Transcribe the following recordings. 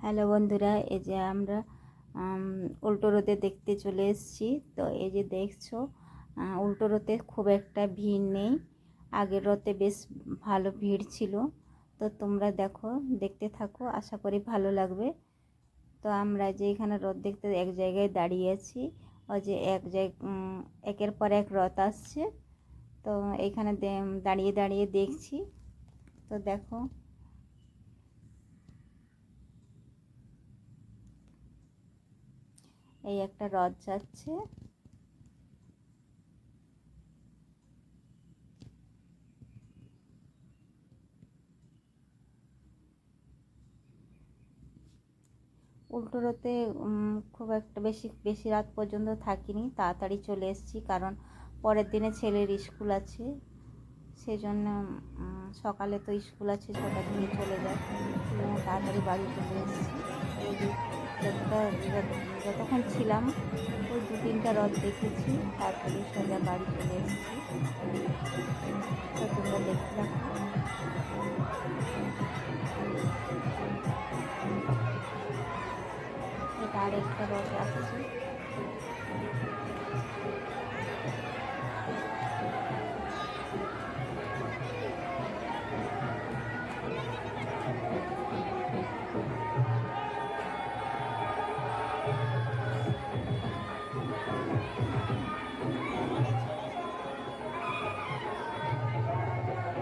Hello বন্ধুরা, এই যে আমরা উল্টো রোদে দেখতে চলে এসেছি। তো এই যে দেখছো, উল্টো রোদে খুব একটা ভিড় নেই। আগের রোদে বেশ ভালো ভিড় ছিল। তো তোমরা দেখো, দেখতে থাকো, আশা করি ভালো লাগবে। তো আমরা যে এখানে রথ দেখতে এক জায়গায় দাঁড়িয়ে আছি, ওই যে একের পর এক রথ আসছে। তো এইখানে দাঁড়িয়ে দাঁড়িয়ে দেখছি। তো দেখো, এই একটা রথ যাচ্ছে। উল্টো রথে খুব একটা বেশি রাত পর্যন্ত থাকিনি, তাড়াতাড়ি চলে এসেছি, কারণ পরের দিনে ছেলের স্কুল আছে। সেই জন্য সকালে তো স্কুল আছে, 6টার দিকে চলে যায়। তাড়াতাড়ি বাড়ি চলে এসেছি। এই যে যতক্ষণ ছিলাম ওই 2-3টা রথ দেখেছি, তারপরে সোজা বাড়ি চলে এসেছি। তো তোমরা দেখতে থাকো। এটা আরেকটা রথ আসছে।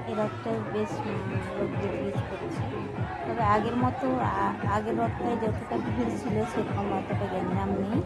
এই রথটা বেশ লোকদের ভিড় করেছে। তবে আগের মতো আগের রথটায় যতটা ভিড় ছিল সেরকম অতটা গ্যাঞ্জাম নেই।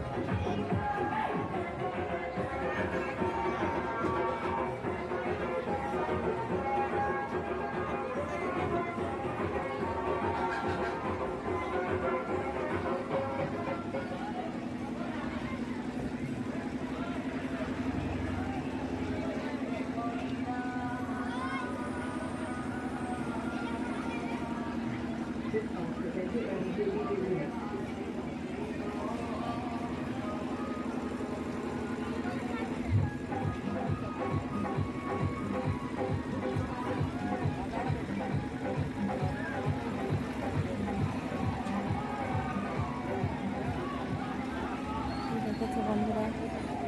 দেখেছো বন্ধুরা,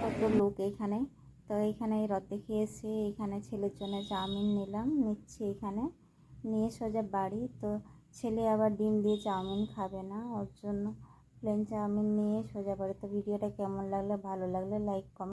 কত লোক এখানে। তো এইখানে রথ দেখে এসে এখানে ছেলের জন্য চাউমিন নিচ্ছি এখানে, নিয়ে সোজা বাড়ি। তো ছেলে আবার ডিম দিয়ে চাউমিন খাবে না, ওর জন্য প্লেন চাউমিন নিয়ে সোজা বাড়ি। তো ভিডিওটা কেমন লাগলো, ভালো লাগলে লাইক কমেন্ট